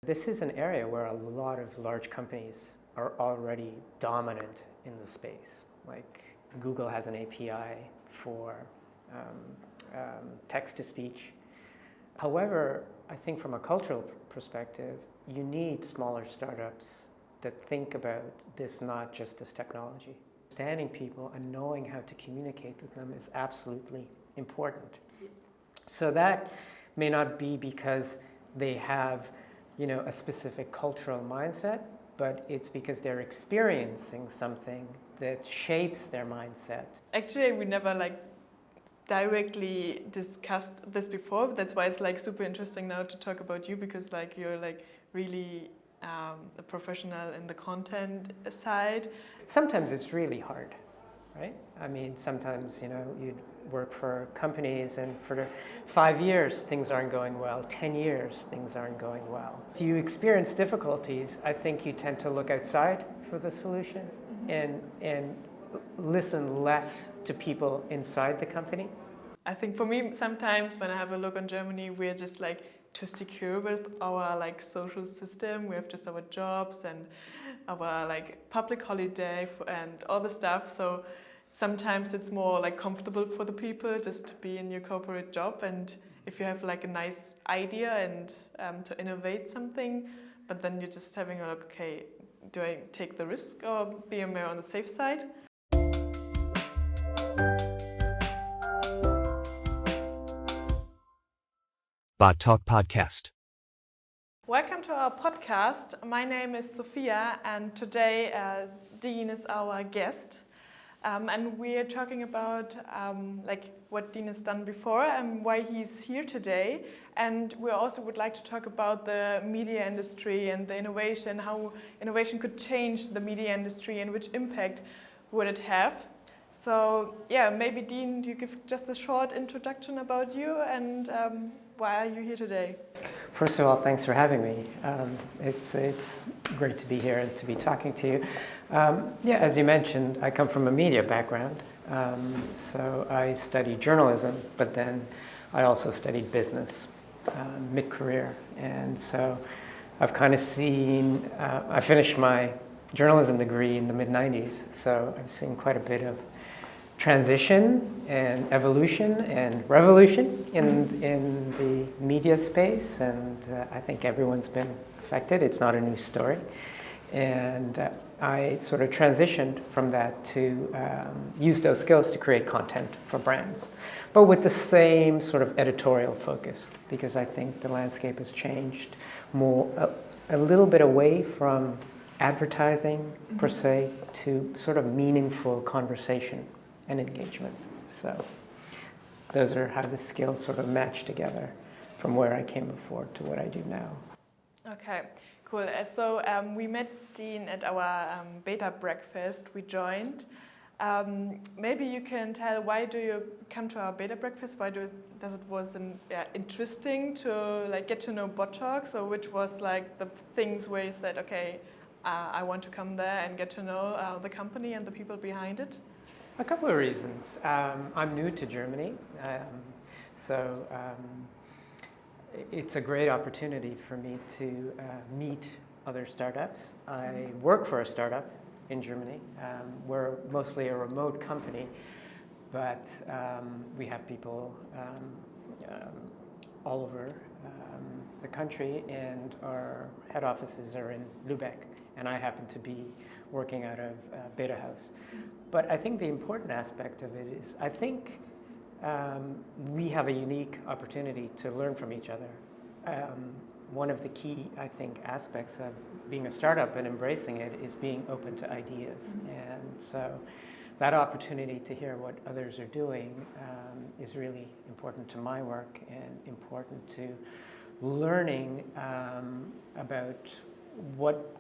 This is an area where a lot of large companies are already dominant in the space. Like Google has an API for text-to-speech. However, I think from a cultural perspective, you need smaller startups that think about this not just as technology. Understanding people and knowing how to communicate with them is absolutely important. So that may not be because they have, a specific cultural mindset, but it's because they're experiencing something that shapes their mindset. Actually, we never directly discussed this before. That's why it's super interesting now to talk about you, because you're really a professional in the content side. Sometimes it's really hard, right? I mean, sometimes, you'd work for companies and for 5 years things aren't going well, 10 years things aren't going well. So you experience difficulties, I think you tend to look outside for the solution and listen less to people inside the company. I think for me, sometimes when I have a look on Germany, we're just too secure with our social system. We have just our jobs and our public holiday and all the stuff. So sometimes it's more comfortable for the people just to be in your corporate job. And if you have a nice idea and to innovate something, but then you're just having a look, okay, do I take the risk or be more on the safe side? BotTalk Podcast. Welcome to our podcast. My name is Sophia, and today Deen is our guest. And we're talking about what Deen has done before and why he's here today. And we also would like to talk about the media industry and the innovation, how innovation could change the media industry and which impact would it have. So yeah, maybe Deen, you give just a short introduction about you and why are you here today? First of all, thanks for having me. It's great to be here and to be talking to you. As you mentioned, I come from a media background. So I studied journalism, but then I also studied business mid-career. And so I've kind of seen, I finished my journalism degree in the mid-90s. So I've seen quite a bit of transition and evolution and revolution in the media space, and I think everyone's been affected. It's not a new story. And I sort of transitioned from that to use those skills to create content for brands, but with the same sort of editorial focus, because I think the landscape has changed more, a little bit away from advertising per se to sort of meaningful conversation and engagement. So those are how the skills sort of match together from where I came before to what I do now. Okay, cool. So we met Deen at our beta breakfast we joined. Maybe you can tell, why do you come to our beta breakfast? Why does it was interesting to get to know BotTalk? So which was the things where you said, okay, I want to come there and get to know the company and the people behind it? A couple of reasons. I'm new to Germany, so it's a great opportunity for me to meet other startups. I work for a startup in Germany. We're mostly a remote company, but we have people all over the country, and our head offices are in Lübeck, and I happen to be working out of Beta House. But I think the important aspect of it is, I think we have a unique opportunity to learn from each other. One of the key, I think, aspects of being a startup and embracing it is being open to ideas. And so that opportunity to hear what others are doing is really important to my work and important to learning about what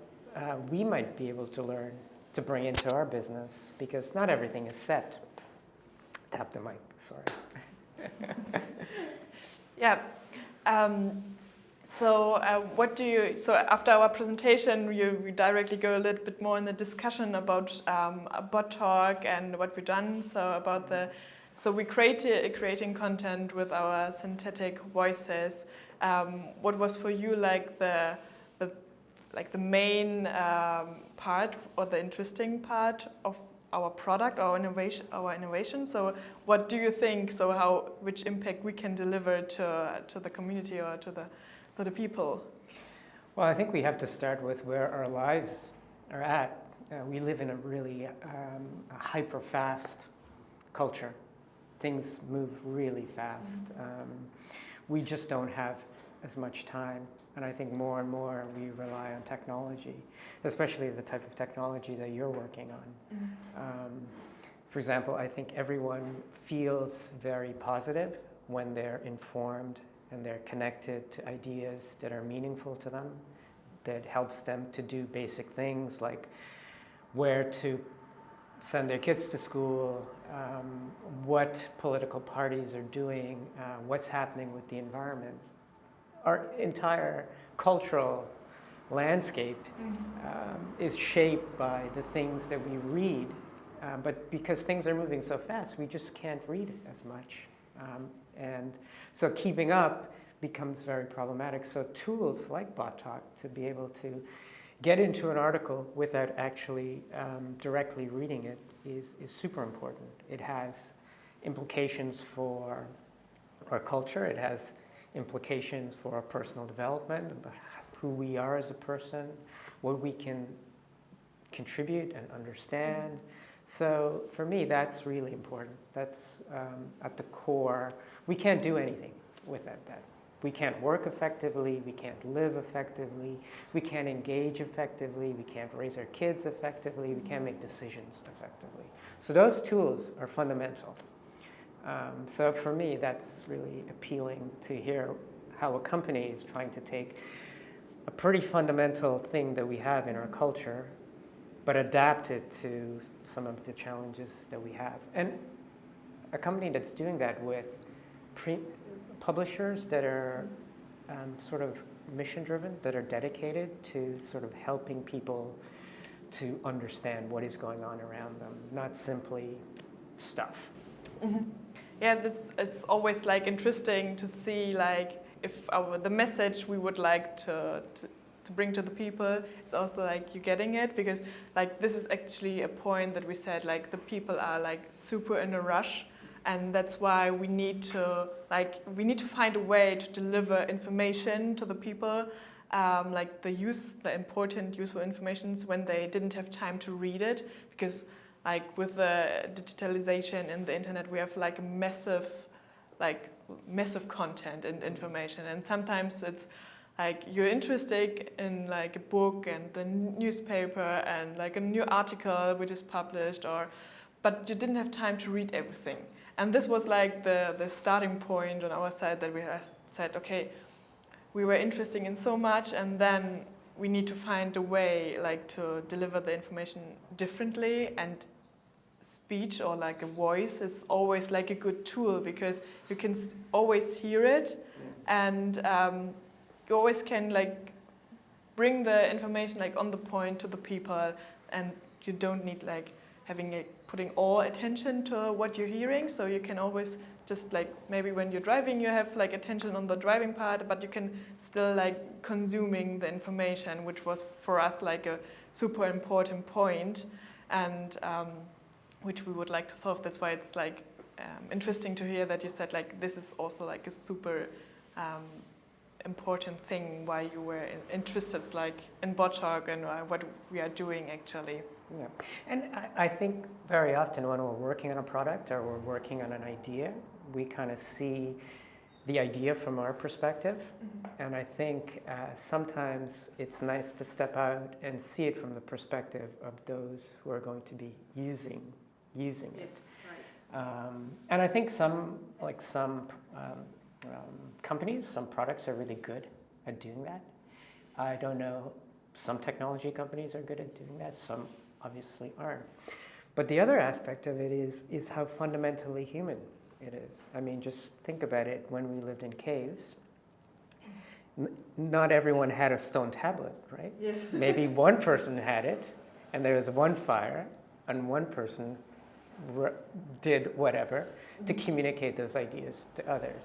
we might be able to learn to bring into our business, because not everything is set. Tap the mic, sorry. Yeah. So after our presentation, we directly go a little bit more in the discussion about BotTalk and what we've done. So we creating content with our synthetic voices. What was for you the the main part or the interesting part of our product, our innovation. So what do you think? So which impact we can deliver to the community or to the people? Well, I think we have to start with where our lives are at. We live in a really hyper-fast culture. Things move really fast. We just don't have as much time. And I think more and more we rely on technology, especially the type of technology that you're working on. For example, I think everyone feels very positive when they're informed and they're connected to ideas that are meaningful to them, that helps them to do basic things like where to send their kids to school, what political parties are doing, what's happening with the environment. Our entire cultural landscape is shaped by the things that we read, but because things are moving so fast, we just can't read as much. And so keeping up becomes very problematic. So tools like BotTalk to be able to get into an article without actually directly reading it is super important. It has implications for our culture. It has implications for our personal development, about who we are as a person, what we can contribute and understand. So for me, that's really important. That's at the core. We can't do anything without that. We can't work effectively, we can't live effectively, we can't engage effectively, we can't raise our kids effectively, we can't make decisions effectively. So those tools are fundamental. So for me, that's really appealing to hear how a company is trying to take a pretty fundamental thing that we have in our culture, but adapt it to some of the challenges that we have. And a company that's doing that with publishers that are sort of mission-driven, that are dedicated to sort of helping people to understand what is going on around them, not simply stuff. Mm-hmm. Yeah, it's always like interesting to see like if the message we would like to bring to the people is also like you getting it, because like this is actually a point that we said, like the people are like super in a rush, and that's why we need to find a way to deliver information to the people, like the important useful informations when they didn't have time to read it, because like with the digitalization and the internet, we have like massive content and information, and sometimes it's like you're interested in like a book and the newspaper and like a new article which is published, but you didn't have time to read everything. And this was like the starting point on our side, that we said, okay, we were interested in so much, and then we need to find a way like to deliver the information differently, and speech or like a voice is always like a good tool, because you can always hear it, and you always can like bring the information like on the point to the people, and you don't need like putting all attention to what you're hearing. So you can always just like, maybe when you're driving you have like attention on the driving part, but you can still like consuming the information, which was for us like a super important point, and which we would like to solve. That's why it's like interesting to hear that you said like this is also like a super important thing why you were interested like in BotTalk and what we are doing actually. Yeah, and I think very often when we're working on a product or we're working on an idea, we kind of see the idea from our perspective, and I think sometimes it's nice to step out and see it from the perspective of those who are going to be using it. Yes, right. And I think some companies, some products are really good at doing that. I don't know, some technology companies are good at doing that, some obviously aren't. But the other aspect of it is how fundamentally human it is. I mean, just think about it. When we lived in caves, not everyone had a stone tablet, right? Yes. Maybe one person had it, and there was one fire, and one person did whatever to communicate those ideas to others,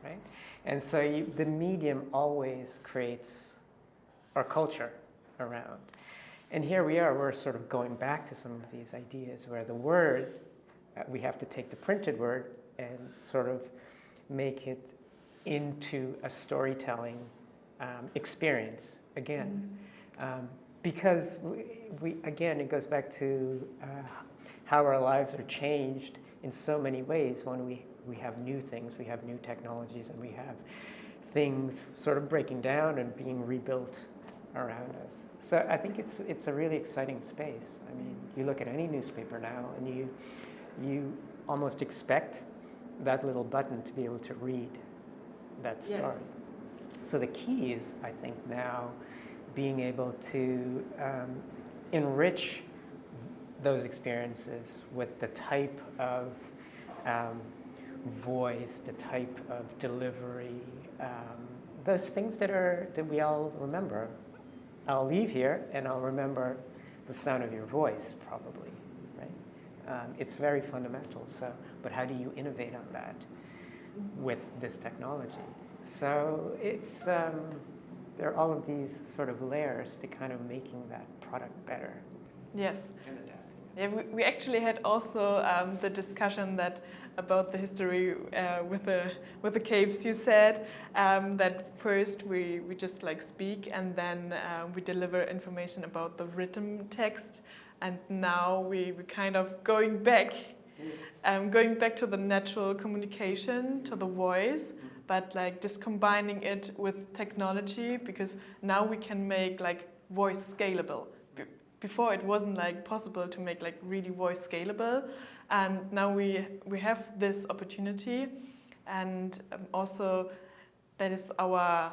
right? And so the medium always creates our culture around. And here we are, we're sort of going back to some of these ideas where the word, we have to take the printed word and sort of make it into a storytelling experience again. Because we again, it goes back to how our lives are changed in so many ways when we have new things, we have new technologies, and we have things sort of breaking down and being rebuilt around us. So I think it's a really exciting space. I mean, you look at any newspaper now, and you almost expect that little button to be able to read that story. Yes. So the key is, I think, now being able to enrich those experiences with the type of voice, the type of delivery, those things that we all remember. I'll leave here and I'll remember the sound of your voice, probably, right? It's very fundamental. So, but how do you innovate on that with this technology? So it's there are all of these sort of layers to kind of making that product better. Yes. Yeah, we actually had also the discussion that about the history with the caves. You said that first we just like speak, and then we deliver information about the written text, and now we kind of going back to the natural communication, to the voice, but like just combining it with technology, because now we can make like voice scalable. Before it wasn't like possible to make like really voice scalable, and now we have this opportunity, and also that is our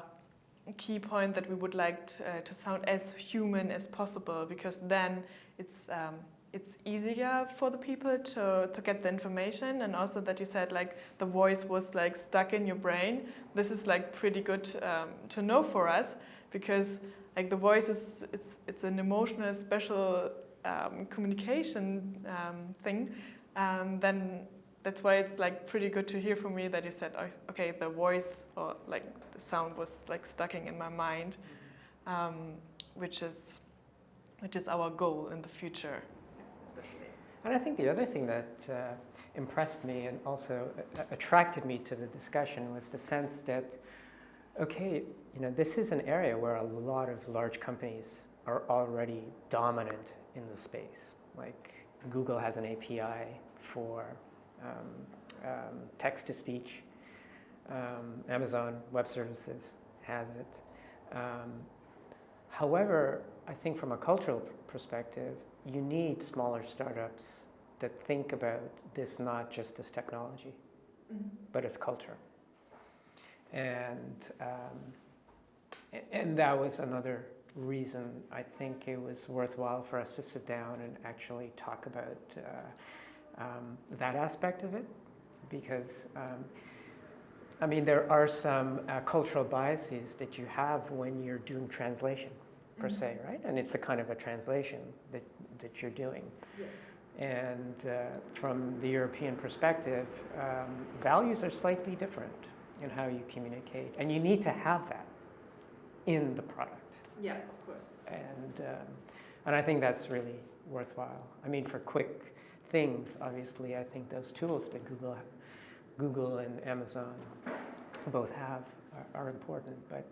key point, that we would like to sound as human as possible, because then it's easier for the people to get the information. And also that you said like the voice was like stuck in your brain. This is like pretty good to know for us, because like the voice is it's an emotional, special communication thing, and then that's why it's like pretty good to hear from me that you said, okay, the voice or like the sound was like stuck in my mind, which is our goal in the future. And I think the other thing that impressed me and also attracted me to the discussion was the sense that, okay, you know, this is an area where a lot of large companies are already dominant in the space. Like Google has an API for text-to-speech. Amazon Web Services has it. However, I think from a cultural perspective, you need smaller startups that think about this not just as technology, but as culture. And that was another reason I think it was worthwhile for us to sit down and actually talk about that aspect of it, because I mean, there are some cultural biases that you have when you're doing translation, per se, right? And it's a kind of a translation that you're doing. Yes. And from the European perspective, values are slightly different in how you communicate, and you need to have that in the product. Yeah, of course. And I think that's really worthwhile. I mean, for quick things, obviously, I think those tools that Google and Amazon both have are important, but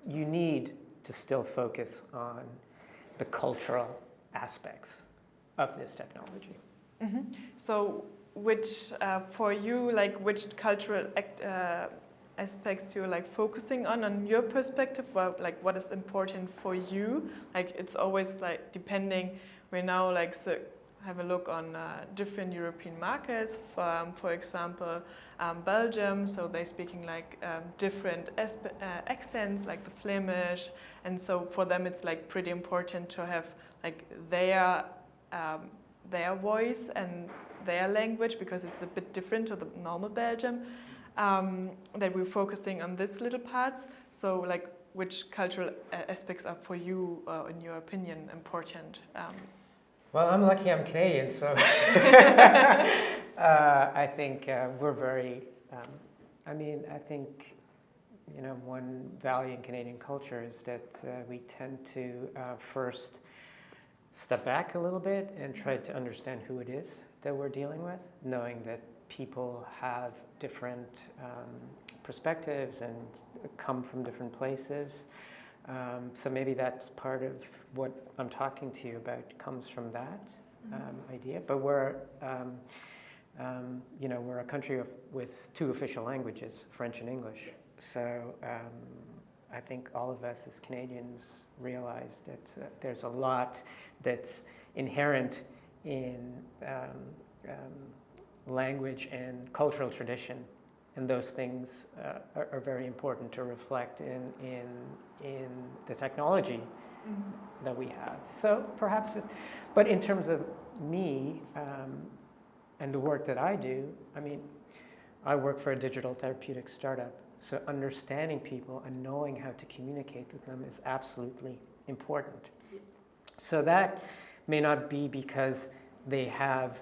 you need to still focus on the cultural aspects of this technology. Mm-hmm. So, which for you, like, which cultural aspects you're like focusing on your perspective? Well, like, what is important for you? Like, it's always like depending. We're now like have a look on different European markets. For example, Belgium. So they're speaking like different accents, like the Flemish, and so for them it's like pretty important to have like their voice and their language, because it's a bit different to the normal Belgium. That we're focusing on these little parts. So like, which cultural aspects are for you, in your opinion, important? Well, I'm lucky I'm Canadian, so I think we're very, I mean, I think one value in Canadian culture is that we tend to first step back a little bit and try to understand who it is that we're dealing with, knowing that people have different perspectives and come from different places. So maybe that's part of what I'm talking to you about comes from that idea. But we're a country with two official languages, French and English. Yes. So I think all of us as Canadians realize that there's a lot that's inherent in language and cultural tradition, and those things are very important to reflect in the technology that we have. So perhaps, but in terms of me and the work that I do, I work for a digital therapeutic startup. So understanding people and knowing how to communicate with them is absolutely important. So that may not be because they have,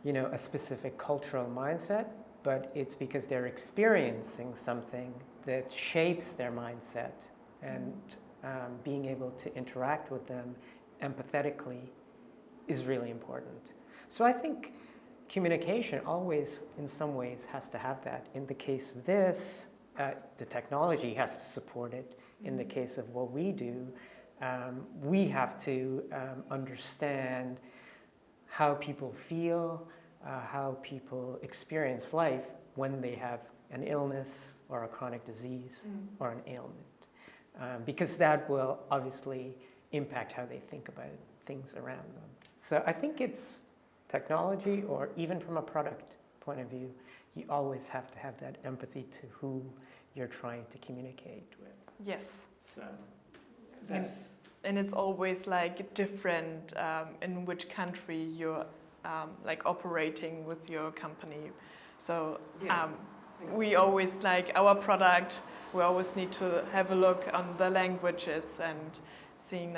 a specific cultural mindset, but it's because they're experiencing something that shapes their mindset, and being able to interact with them empathetically is really important. So I think communication always, in some ways, has to have that. In the case of this, the technology has to support it. In the case of what we do, we have to understand how people feel, how people experience life when they have an illness or a chronic disease or an ailment, because that will obviously impact how they think about things around them. So I think it's technology, or even from a product point of view, you always have to have that empathy to who you're trying to communicate with. Yes. So that's... And it's always like different in which country you're operating with your company. So we always our product. We always need to have a look on the languages and seeing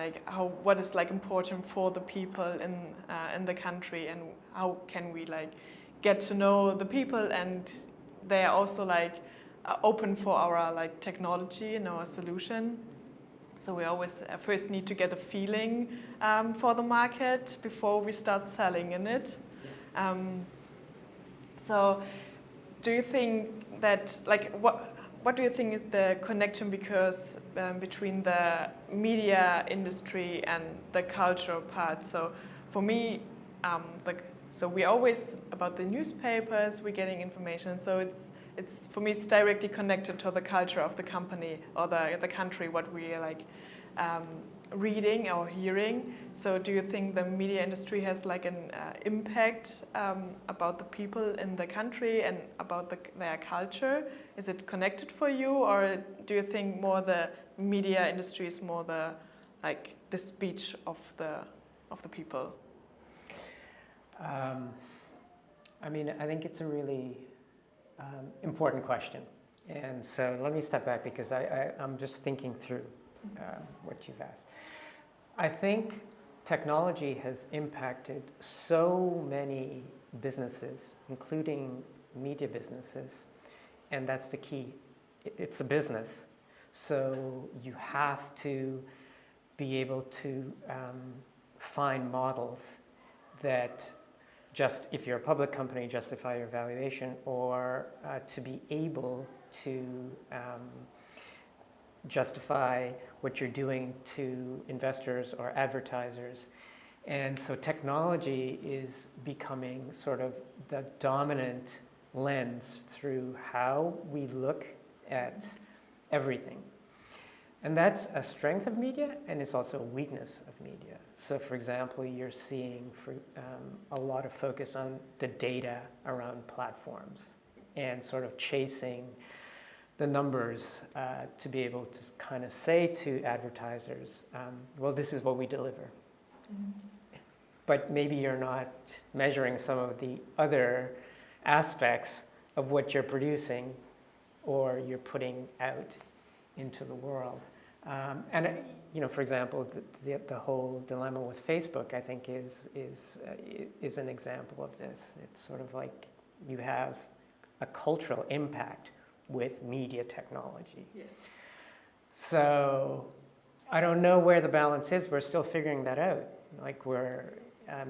what is important for the people in the country, and how can we get to know the people, and they are also open for our technology and our solution. So we always first need to get a feeling for the market before we start selling in it. So do you think that, what do you think is the connection between the media industry and the cultural part? So for me, so we always, about the newspapers, we're getting information. So it's for me, it's directly connected to the culture of the company or the country, what we are reading or hearing. So do you think the media industry has an impact about the people in the country and about their culture? Is it connected for you, or do you think more the media industry is more the speech of the people? I think it's a really important question, and so let me step back, because I'm just thinking through what you've asked. I think technology has impacted so many businesses, including media businesses, and that's the key. It's a business, so you have to be able to find models that, just if you're a public company, justify your valuation, or to be able to justify what you're doing to investors or advertisers. And so technology is becoming sort of the dominant lens through how we look at everything. And that's a strength of media, and it's also a weakness of media. So for example, you're seeing a lot of focus on the data around platforms and sort of chasing the numbers to be able to kind of say to advertisers, well, this is what we deliver. Mm-hmm. But maybe you're not measuring some of the other aspects of what you're producing or you're putting out into the world. For example, the whole dilemma with Facebook, I think, is an example of this. It's sort of like you have a cultural impact with media technology. Yes. So I don't know where the balance is. We're still figuring that out. Like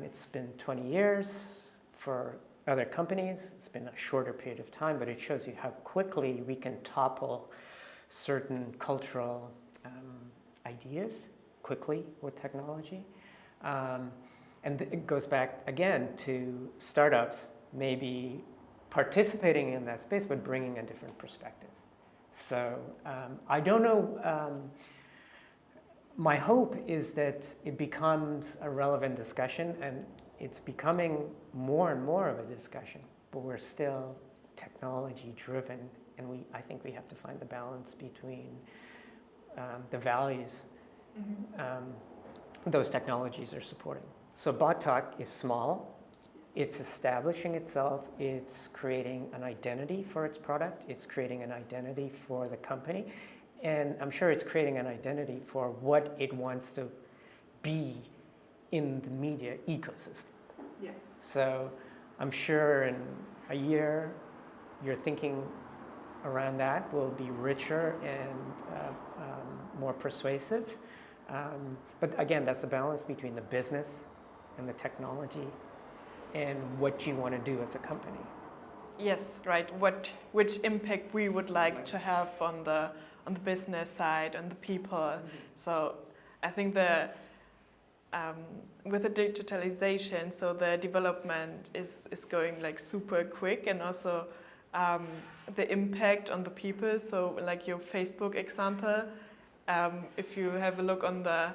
it's been 20 years for other companies. It's been a shorter period of time, but it shows you how quickly we can topple certain cultural ideas quickly with technology. And it goes back again to startups maybe participating in that space, but bringing a different perspective. So I don't know. My hope is that it becomes a relevant discussion, and it's becoming more and more of a discussion, but we're still technology driven, and I think we have to find the balance between the values those technologies are supporting. So BotTalk is small, it's establishing itself, it's creating an identity for its product, it's creating an identity for the company, and I'm sure it's creating an identity for what it wants to be in the media ecosystem. Yeah. So I'm sure in a year, your thinking around that will be richer and more persuasive. But again, that's a balance between the business and the technology and what you want to do as a company. Yes, right. Which impact we would like to have on the business side, on the people. So I think with the digitalization, so the development is going like super quick, and also the impact on the people. So like your Facebook example, if you have a look on the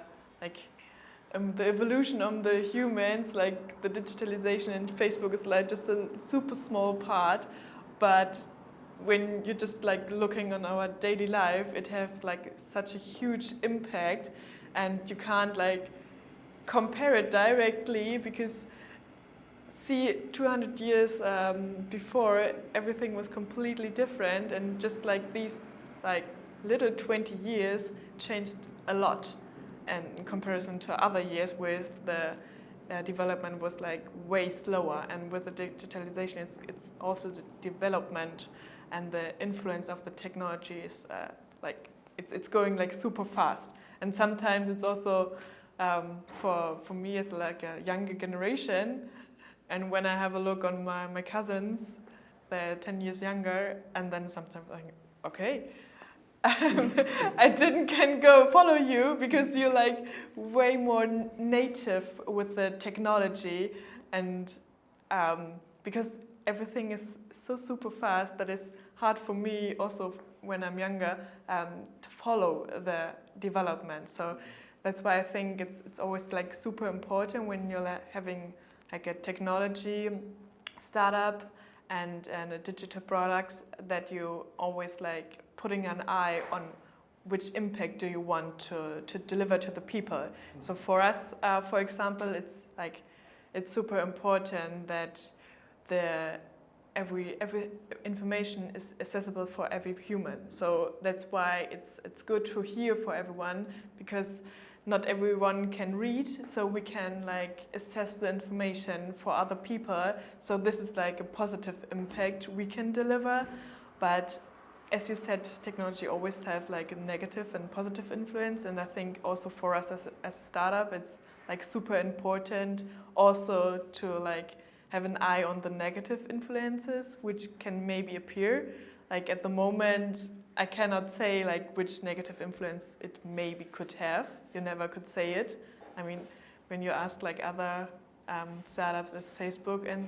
evolution of the humans, like the digitalization in Facebook is like just a super small part, but when you're just like looking on our daily life, it has like such a huge impact, and you can't like compare it directly, because see, 200 years before, everything was completely different, and just like these like little 20 years changed a lot, and in comparison to other years where the development was like way slower. And with the digitalization, it's also the development and the influence of the technology is like it's going like super fast. And sometimes it's also for me as like a younger generation, and when I have a look on my cousins, they're 10 years younger, and then sometimes I'm like, okay, I can go follow you, because you're like way more native with the technology, and because everything is so super fast that it's hard for me also when I'm younger to follow the development. So that's why I think it's always like super important when you're like having like a technology startup and a digital products, that you always like putting an eye on which impact do you want to deliver to the people. So for us, for example, it's super important that every information is accessible for every human. So that's why it's good to hear for everyone, because not everyone can read, so we can like assess the information for other people. So this is like a positive impact we can deliver. But as you said, technology always have like a negative and positive influence, and I think also for us as a startup, it's like super important also to like have an eye on the negative influences which can maybe appear. Like at the moment, I cannot say like which negative influence it maybe could have. You never could say it. I mean, when you ask like other startups as Facebook, and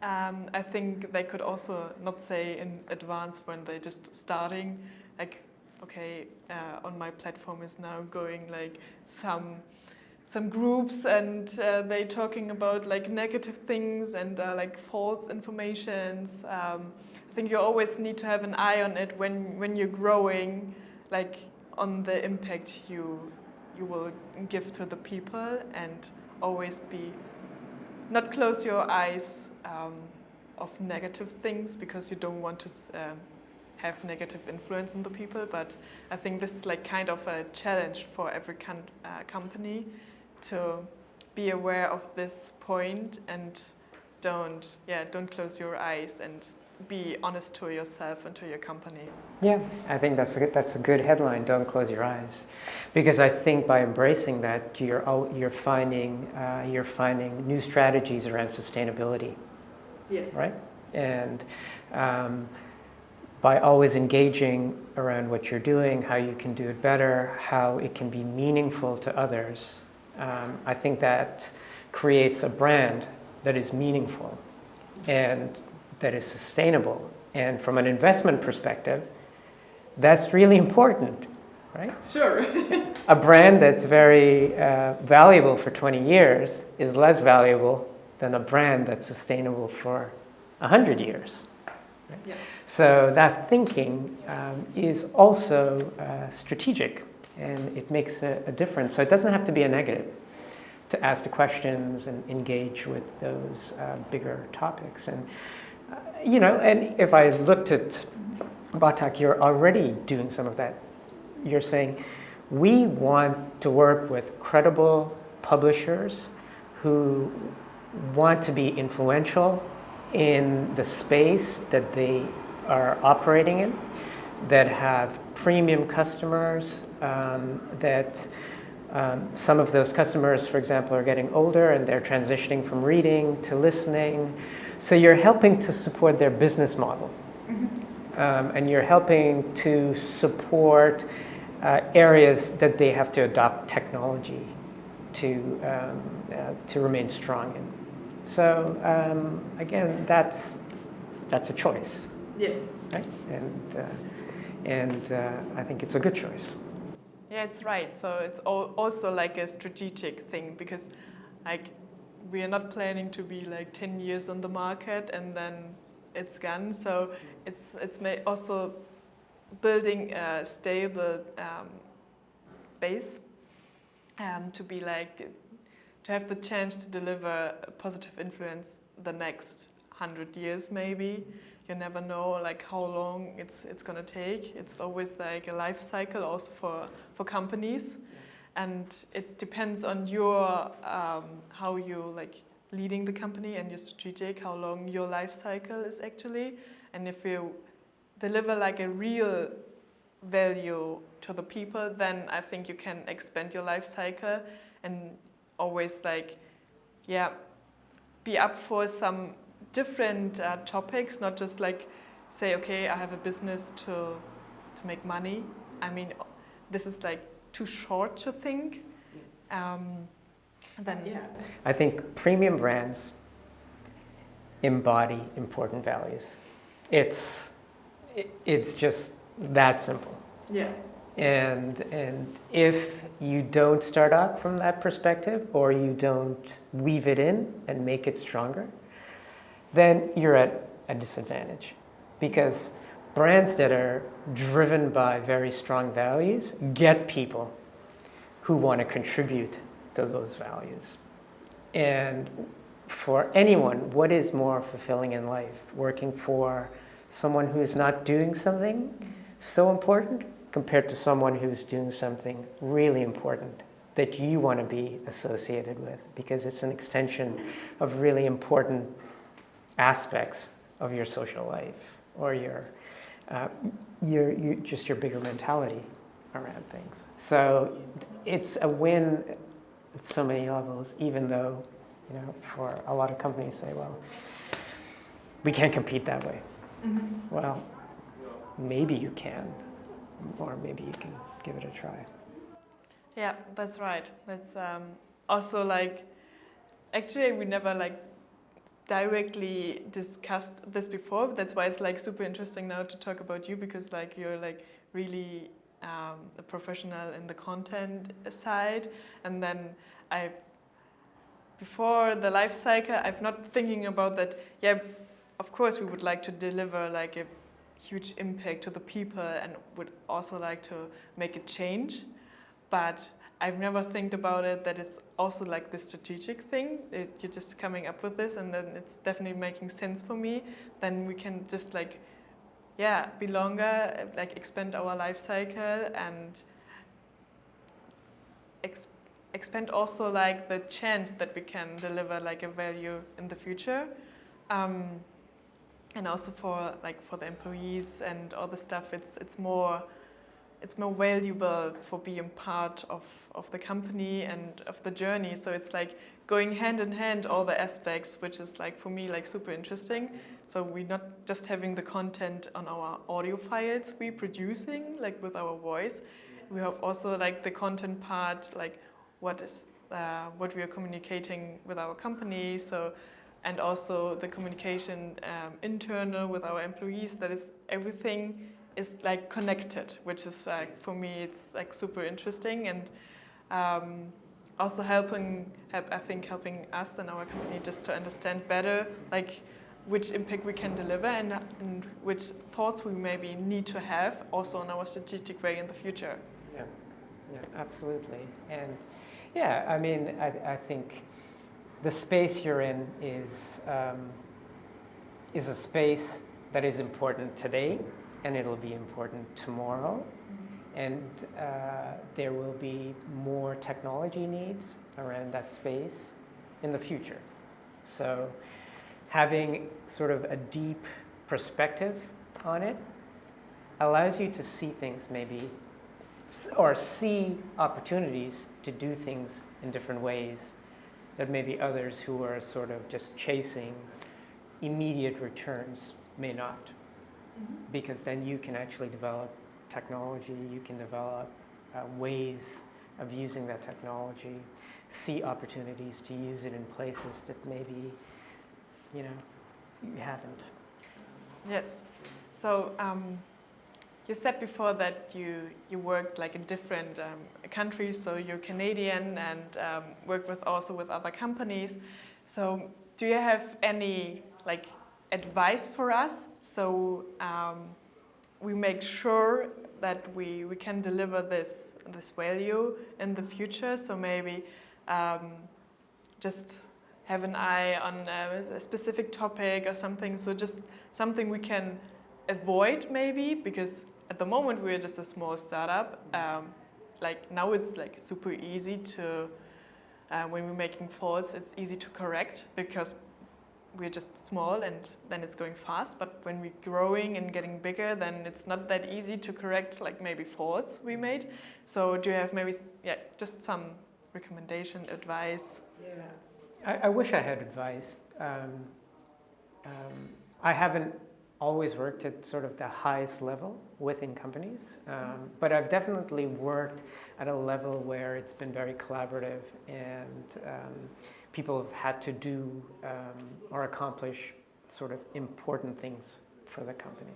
I think they could also not say in advance when they're just starting, like, okay, on my platform is now going like some groups, and they talking about like negative things and like false informations. I think you always need to have an eye on it when you're growing, like on the impact you will give to the people, and always not close your eyes of negative things, because you don't want to have negative influence on the people. But I think this is like kind of a challenge for every company to be aware of this point, and don't close your eyes and be honest to yourself and to your company. Yeah, I think that's a good headline. Don't close your eyes, because I think by embracing that, you're finding new strategies around sustainability. Yes. Right, and by always engaging around what you're doing, how you can do it better, how it can be meaningful to others, I think that creates a brand that is meaningful and that is sustainable. And from an investment perspective, that's really important, right? Sure. A brand that's very valuable for 20 years is less valuable than a brand that's sustainable for 100 years. Right? Yeah. So that thinking is also strategic, and it makes a difference. So it doesn't have to be a negative to ask the questions and engage with those bigger topics. And and if I looked at BotTalk, you're already doing some of that. You're saying, we want to work with credible publishers who want to be influential in the space that they are operating in, that have premium customers, that some of those customers, for example, are getting older and they're transitioning from reading to listening. So you're helping to support their business model. And you're helping to support areas that they have to adopt technology to remain strong in. So again, that's a choice. Yes. Right? And I think it's a good choice. Yeah, it's right. So it's also like a strategic thing, because like we are not planning to be like 10 years on the market and then it's gone. So it's also building a stable base to be like, to have the chance to deliver a positive influence the next 100 years maybe. You never know like how long it's gonna take. It's always like a life cycle also for companies. And it depends on your how you like leading the company and your strategic, how long your life cycle is actually. And if you deliver like a real value to the people, then I think you can expand your life cycle and always like, yeah, be up for some different topics, not just like say, okay, I have a business to make money. I mean, this is like too short to think. Then yeah, I think premium brands embody important values. It's just that simple. Yeah. And if you don't start out from that perspective, or you don't weave it in and make it stronger, then you're at a disadvantage. Because brands that are driven by very strong values get people who want to contribute to those values. And for anyone, what is more fulfilling in life? Working for someone who is not doing something so important compared to someone who's doing something really important that you want to be associated with, because it's an extension of really important aspects of your social life, or your just your bigger mentality around things. So it's a win at so many levels, even though, for a lot of companies say, well, we can't compete that way. Mm-hmm. Well, maybe you can, or maybe you can give it a try. Yeah, that's right. That's also like, actually we never like directly discussed this before. That's why it's like super interesting now to talk about you, because like you're like really a professional in the content side. And then before the life cycle, I'm not thinking about that. Yeah, of course we would like to deliver like a huge impact to the people and would also like to make a change. But I've never think about it that it's also like the strategic thing. You're just coming up with this, and then it's definitely making sense for me. Then we can just like, yeah, be longer, like expand our life cycle and expand also like the chance that we can deliver like a value in the future. and also for the employees and all the stuff. It's more valuable for being part of the company and of the journey. So it's like going hand in hand, all the aspects, which is like for me like super interesting. So we're not just having the content on our audio files we're producing like with our voice. We have also like the content part, like what we are communicating with our company. So, and also the communication internal with our employees. That is, everything is like connected, which is like for me it's like super interesting, and also helping us and our company just to understand better like which impact we can deliver and which thoughts we maybe need to have also on our strategic way in the future. Yeah, absolutely. And yeah, I mean, I think the space you're in is a space that is important today, and it'll be important tomorrow. And there will be more technology needs around that space in the future. So having sort of a deep perspective on it allows you to see things maybe, or see opportunities to do things in different ways that maybe others who are sort of just chasing immediate returns may not. Because then you can actually develop technology, you can develop ways of using that technology, see opportunities to use it in places that maybe, you haven't. Yes. So you said before that you worked like in different countries, so you're Canadian and worked with other companies. So do you have any like advice for us? So we make sure that we can deliver this value in the future. So maybe just have an eye on a specific topic or something. So just something we can avoid maybe, because at the moment we're just a small startup. Like now it's like super easy to, when we're making faults, it's easy to correct because we're just small and then it's going fast. But when we're growing and getting bigger, then it's not that easy to correct like maybe faults we made. So do you have maybe just some recommendation, advice? Yeah, I wish I had advice. I haven't always worked at sort of the highest level within companies, but I've definitely worked at a level where it's been very collaborative and people have had to do or accomplish sort of important things for the company.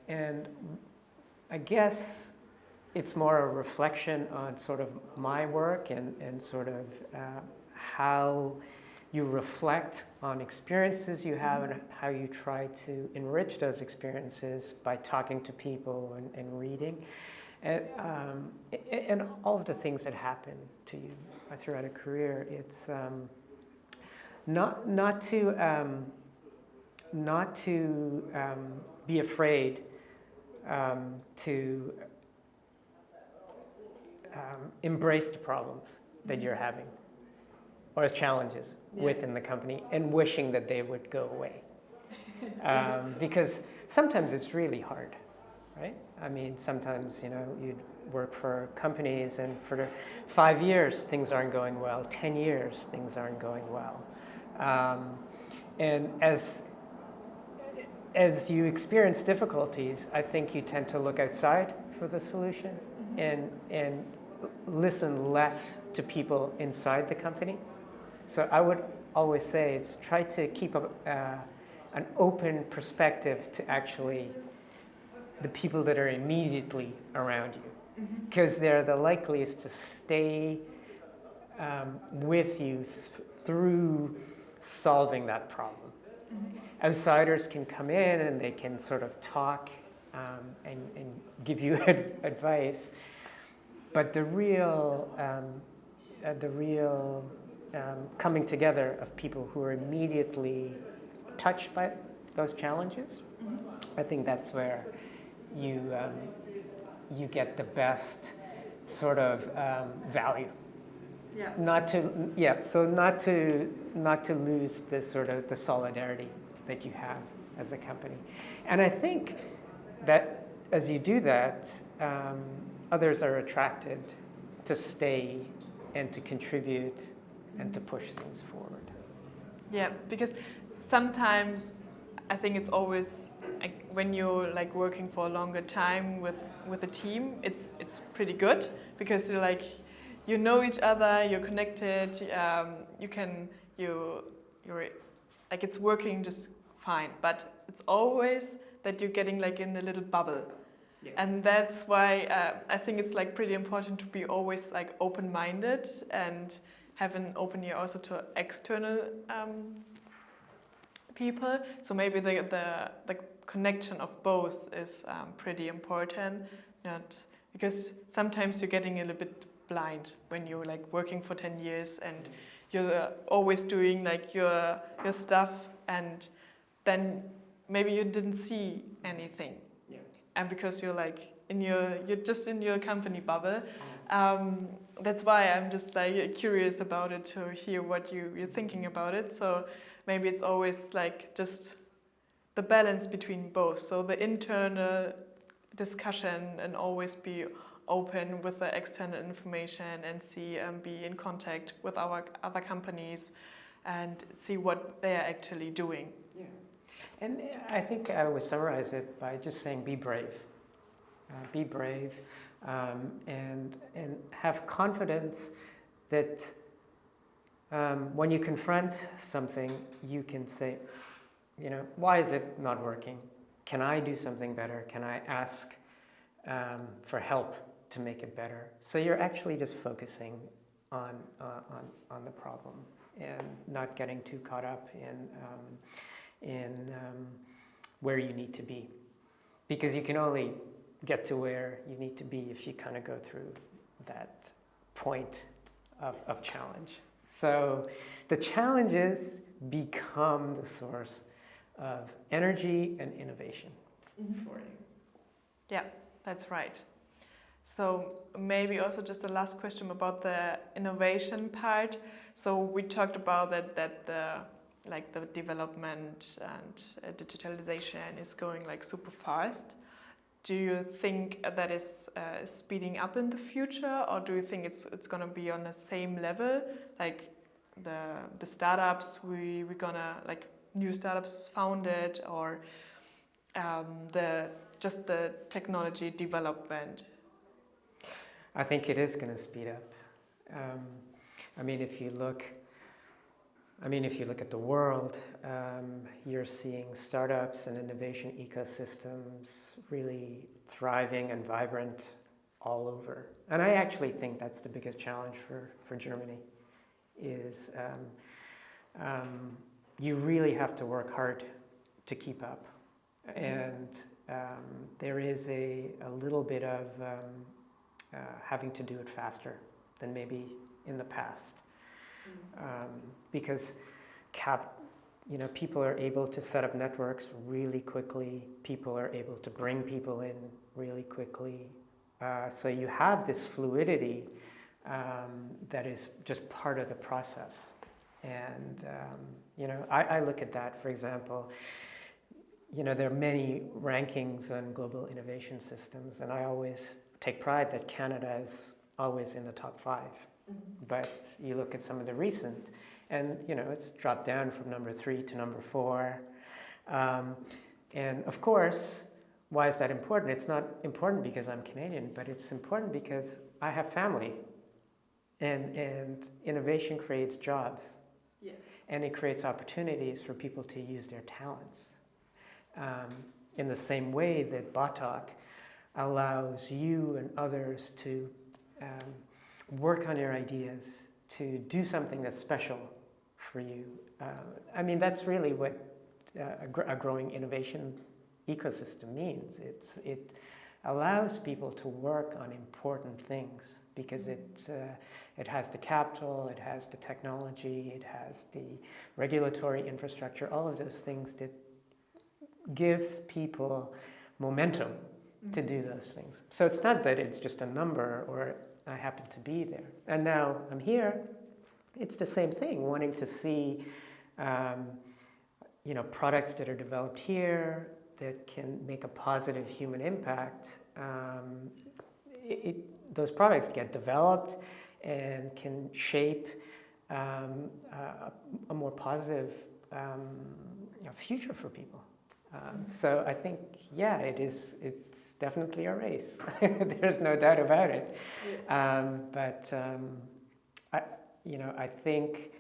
And I guess it's more a reflection on sort of my work and sort of how you reflect on experiences you have and how you try to enrich those experiences by talking to people and reading. And all of the things that happen to you throughout a career, it's not to be afraid to embrace the problems that you're having or challenges within the company and wishing that they would go away. Because sometimes it's really hard, right? I mean, sometimes, you'd work for companies and for 5 years things aren't going well, 10 years things aren't going well. And as you experience difficulties, I think you tend to look outside for the solutions and listen less to people inside the company. So I would always say it's try to keep an open perspective to actually the people that are immediately around you, because they're the likeliest to stay with you through solving that problem. Outsiders can come in and they can sort of talk and give you advice, but the real coming together of people who are immediately touched by those challenges, I think that's where you get the best sort of value. So not to lose the sort of the solidarity that you have as a company. And I think that as you do that, others are attracted to stay and to contribute and to push things forward. Yeah, because sometimes I think it's always like when you're like working for a longer time with a team, it's pretty good because you're like you know each other, you're connected, you're like it's working just fine. But it's always that you're getting like in a little bubble. Yeah. And that's why I think it's like pretty important to be always like open-minded and have an open ear also to external people. So maybe the connection of both is pretty important. Because sometimes you're getting a little bit blind when you're like working for 10 years and you're always doing like your stuff, and then maybe you didn't see anything. And because you're like you're just in your company bubble. That's why I'm just like curious about it to hear what you're thinking about it. So maybe it's always like just the balance between both. So the internal discussion and always be open with the external information and be in contact with our other companies and see what they are actually doing. Yeah. And I think I would summarize it by just saying be brave. Be brave and have confidence that when you confront something, you can say, why is it not working? Can I do something better? Can I ask for help to make it better? So you're actually just focusing on the problem and not getting too caught up in where you need to be, because you can only get to where you need to be if you kind of go through that point of challenge. So the challenges become the source of energy and innovation for you. Yeah, that's right. So maybe also just the last question about the innovation part. So we talked about that the development and digitalization is going like super fast. Do you think that is speeding up in the future, or do you think it's gonna be on the same level, like the startups we're gonna like new startups founded, or the technology development? I think it is going to speed up. If you look at the world, you're seeing startups and innovation ecosystems really thriving and vibrant all over. And I actually think that's the biggest challenge for Germany, is you really have to work hard to keep up. And there is a little bit of having to do it faster than maybe in the past. Because people are able to set up networks really quickly. People are able to bring people in really quickly. So you have this fluidity that is just part of the process. And I look at that, for example. There are many rankings on global innovation systems, and I always take pride that Canada is always in the top 5. But you look at some of the recent, and it's dropped down from number 3 to number 4. And of course, why is that important? It's not important because I'm Canadian, but it's important because I have family. And innovation creates jobs. Yes. And it creates opportunities for people to use their talents. In the same way that BotTalk allows you and others to work on your ideas, to do something that's special for you. That's really what a growing innovation ecosystem means. It allows people to work on important things because it has the capital, it has the technology, it has the regulatory infrastructure, all of those things that gives people momentum to do those things. So it's not that it's just a number or I happen to be there. And now I'm here, it's the same thing, wanting to see products that are developed here that can make a positive human impact, those products get developed and can shape a more positive future for people. So I think, it's definitely a race. There's no doubt about it. But I think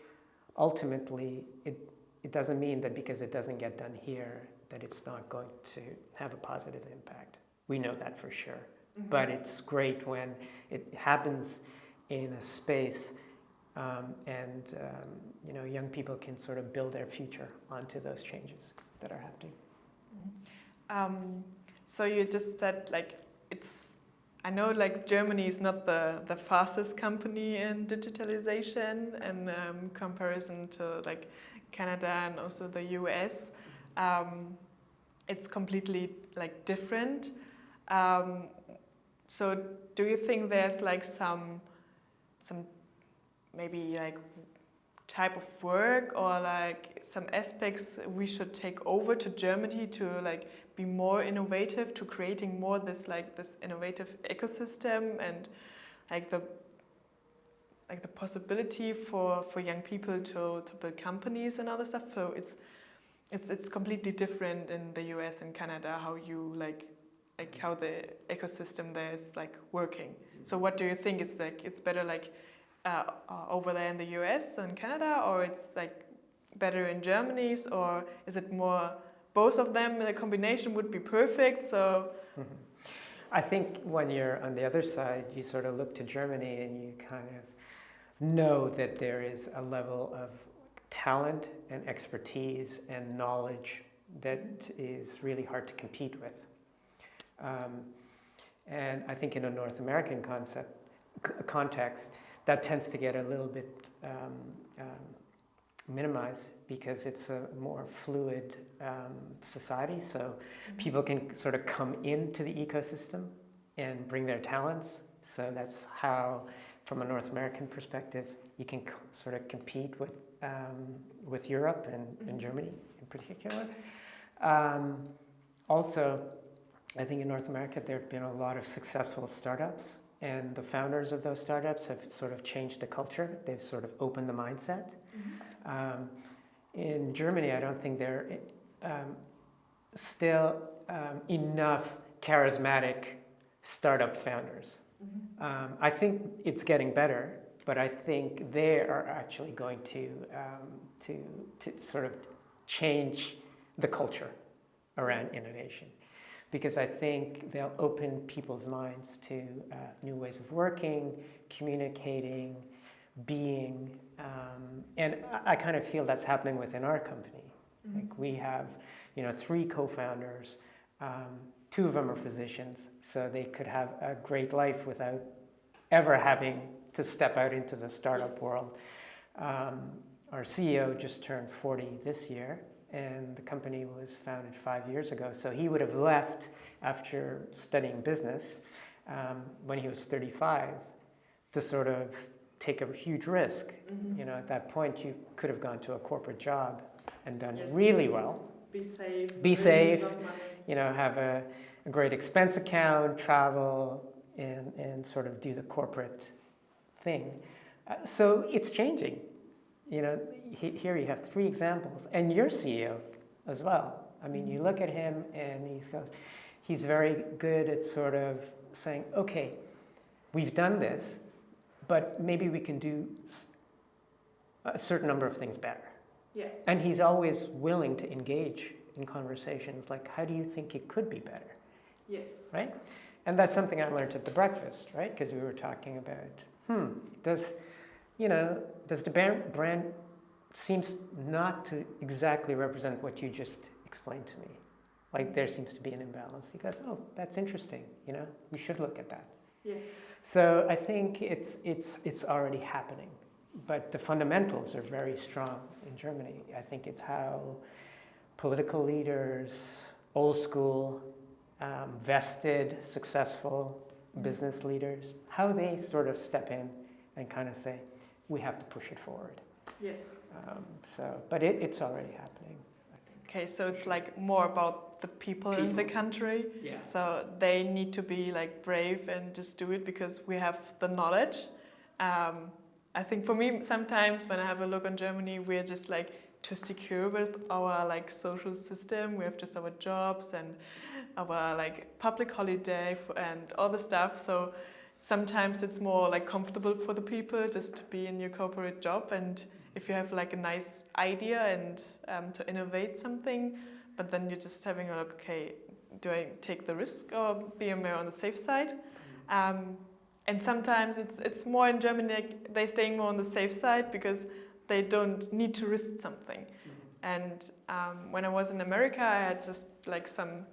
ultimately it doesn't mean that because it doesn't get done here that it's not going to have a positive impact. We know that for sure. Mm-hmm. But it's great when it happens in a space and young people can sort of build their future onto those changes that are happening. Mm-hmm. So you just said I know Germany is not the fastest company in digitalization in comparison to Canada and also the US. It's completely different. So do you think there's some maybe type of work or some aspects we should take over to Germany to be more innovative, to creating more this innovative ecosystem and the possibility for young people to build companies and other stuff? So it's completely different in the US and Canada how you how the ecosystem there is working. So what do you think? It's better over there in the US and Canada, or it's better in Germany, or is it more both of them? The combination would be perfect. So I think when you're on the other side, you sort of look to Germany and you kind of know that there is a level of talent and expertise and knowledge that is really hard to compete with. And I think in a North American context, that tends to get a little bit minimized because it's a more fluid society. So people can sort of come into the ecosystem and bring their talents. So that's how, from a North American perspective, you can sort of compete with Europe and Germany in particular. Also, I think in North America there have been a lot of successful startups, and the founders of those startups have sort of changed the culture. They've sort of opened the mindset. Mm-hmm. In Germany, I don't think there are still enough charismatic startup founders. Mm-hmm. I think it's getting better, but I think they are actually going to sort of change the culture around innovation, because I think they'll open people's minds to new ways of working, communicating, being, and I kind of feel that's happening within our company. Mm-hmm. We have, 3 co-founders. 2 of them are physicians, so they could have a great life without ever having to step out into the startup world. Our CEO just turned 40 this year, and the company was founded 5 years ago. So he would have left after studying business when he was 35 to sort of take a huge risk. Mm-hmm. At that point, you could have gone to a corporate job and done really well. Be safe. Have a great expense account, travel, and sort of do the corporate thing. So it's changing. Here you have 3 examples, and your CEO as well. I mean, you look at him and he's very good at sort of saying, okay, we've done this, but maybe we can do a certain number of things better. Yeah. And he's always willing to engage in conversations like, how do you think it could be better? Yes. Right? And that's something I learned at the breakfast, right? Because we were talking about, does the brand seems not to exactly represent what you just explained to me. Like there seems to be an imbalance. He goes, oh, that's interesting. We should look at that. Yes. So I think it's already happening, but the fundamentals are very strong in Germany. I think it's how political leaders, old school, vested, successful business leaders, how they sort of step in and kind of say, we have to push it forward. Yes. But it's already happening, I think. okay, so it's like more about the people in the country. Yeah. So they need to be like brave and just do it because we have the knowledge. I think for me, sometimes when I have a look on Germany, we're just like too secure with our like social system. We have just our jobs and our like public holiday and all the stuff. So sometimes it's more like comfortable for the people just to be in your corporate job. And if you have like a nice idea and to innovate something, but then you're just having a look, okay, do I take the risk or be more on the safe side? And sometimes it's more in Germany, like they're staying more on the safe side because they don't need to risk something. And when I was in America, I had just like some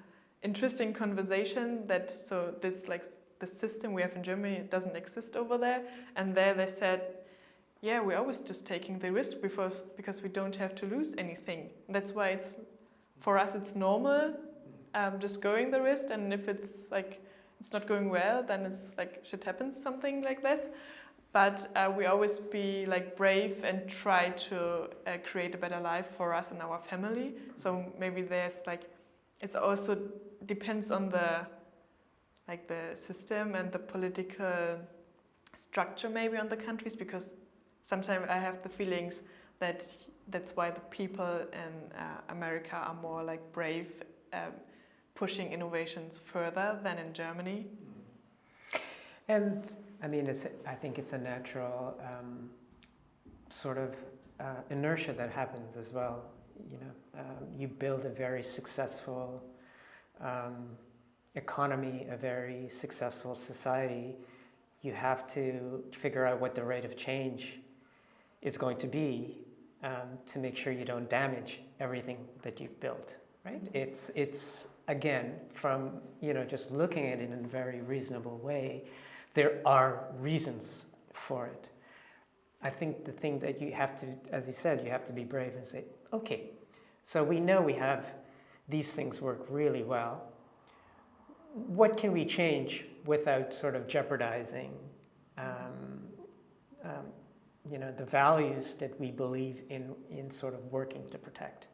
interesting conversation that so this like the system we have in Germany doesn't exist over there. And there they said, yeah, we're always just taking the risk because we don't have to lose anything. That's why it's for us it's normal, just going the risk. And if it's like it's not going well, then it's like shit happens, something like this. But we always be like brave and try to create a better life for us and our family. So maybe there's like, it's also depends on the system and the political structure maybe on the countries, because sometimes I have the feelings that that's why the people in America are more like brave, pushing innovations further than in Germany. And I mean, I think it's a natural sort of inertia that happens as well. You know, you build a very successful economy, a very successful society. You have to figure out what the rate of change is going to be to make sure you don't damage everything that you've built. Right? It's again, from just looking at it in a very reasonable way, there are reasons for it. I think the thing that you have to, as you said, you have to be brave and say, okay, so we know we have these things work really well. What can we change without sort of jeopardizing the values that we believe in sort of working to protect?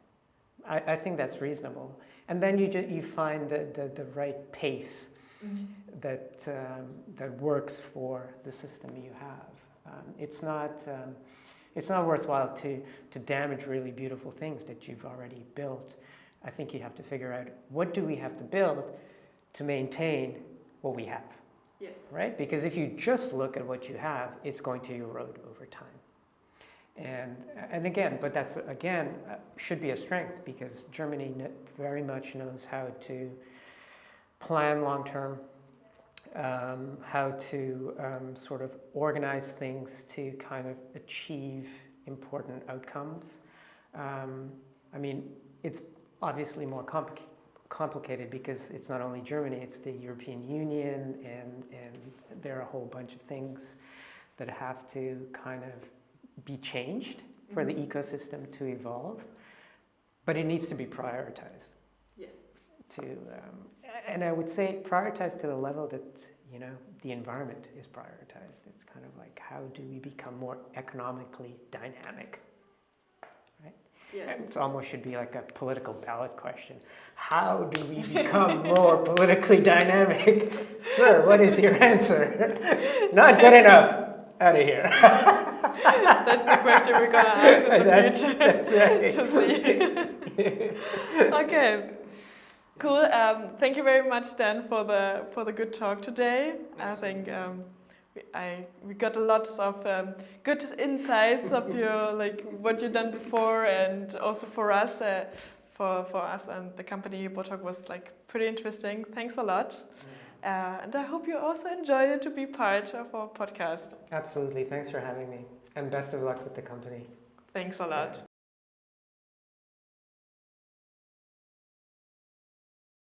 I think that's reasonable. And then you find the right pace that works for the system you have. It's not worthwhile to damage really beautiful things that you've already built. I think you have to figure out, what do we have to build to maintain what we have? Yes. Right? Because if you just look at what you have, it's going to erode over time. And again, but that's again should be a strength, because Germany very much knows how to plan long term, how to sort of organize things to kind of achieve important outcomes. I mean, it's obviously more complicated because it's not only Germany, it's the European Union, and there are a whole bunch of things that have to kind of be changed for the ecosystem to evolve, but it needs to be prioritized. Yes. And I would say prioritized to the level that the environment is prioritized. It's kind of like, how do we become more economically dynamic? Right? Yes. It almost should be like a political ballot question. How do we become more politically dynamic? Sir, what is your answer? Not good enough. Out of here. That's the question we're gonna ask in the future. That's right. To see. Okay. Cool. Thank you very much, Dan, for the good talk today. I think we got a lot of good insights of your what you've done before, and also for us and the company BotTalk was pretty interesting. Thanks a lot. And I hope you also enjoyed it to be part of our podcast. Absolutely. Thanks for having me. And best of luck with the company. Thanks a lot.